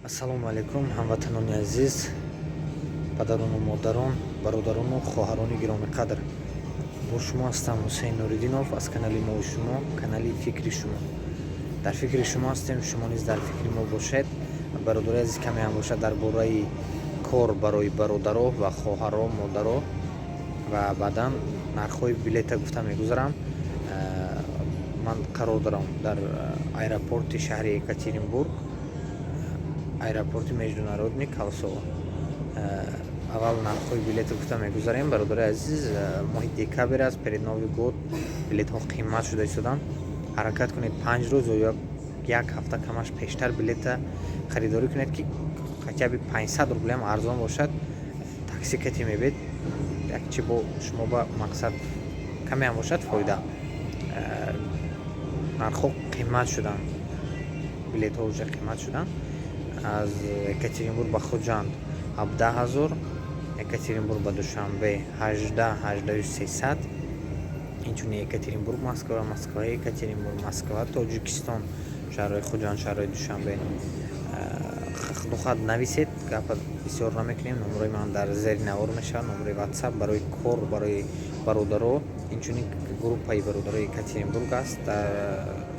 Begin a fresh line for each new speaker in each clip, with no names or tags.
Ассалому алайкум, ҳамватанони азиз, падарону модарон, бародарону хоҳарони гиромиқадр. Бо шумо ҳастам Ҳусейн Нуриддинов аз канали мои шумо, канали фикри шумо. Дар фикри шумо ҳастем, шумо низ дар фикри мо бошед. Бародари азиз каме ҳам бошад дар бораи кор барои бародаро ва хоҳаро, модаро ва баъдан нархҳои билета гуфта мегузарам. Ман қарор дорам дар аэропорти шаҳри Екатеринбург, аэропорти международни Калсово. Аввал нархҳои билета гуфта мегузарем. Бародари азиз, моҳи декабр аст, перед Нови год билетҳо қимат шуда истоданд. Ҳаракат кунед 5 рӯз ё як ҳафта камаш пештар билета харидорӣ кунед, ки хотя би 500 рублям арзон бошад. Такси кати мебед, якчи бо шумо ба мақсад каме ҳам бошад фоида. нархҳо қимат шуданд, билетҳо уже қимат шуданд. Аз Екатеринбург ба Хуҷанд 17 000, Екатеринбург ба Душанбе 18 300, инчунин Екатеринбург Москва, Москва Екатеринбург, Москва Тоҷикистон, шаҳрҳои Хуҷанд, шаҳрҳои Душанбе. худохат нависед, гапа бисёр намекунем. номерои ман дар зери навор мешавад, номери WhatsApp барои кор, барои бародаро, инчунин группаи бародарои Екатеринбург аст дар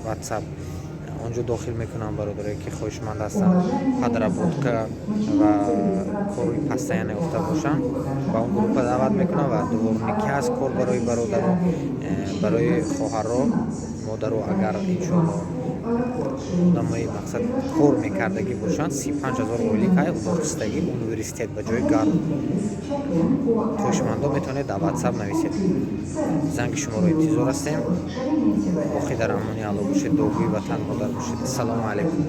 WhatsApp. онҷо дохил мекунам бародарое ки хоҳишманд ҳастанд подработка ва кори постоянно ёфта бошанд, ба он группа даъват мекунам ва доворники ҳаст кор барои бародаро, барои хоҳаро, модаро. Агар иншоалло одамои мақсад кор мекардагӣ бошанд, 35 000 оиликай удохистагӣ университет ба ҷои гарм. хоҳишмандо метавонед дар WhatsApp нависед. занги шуморо интизор ҳастем. бохи дар амони Алло бошед, догӯи ватан модар бошед. Ассалому алайкум.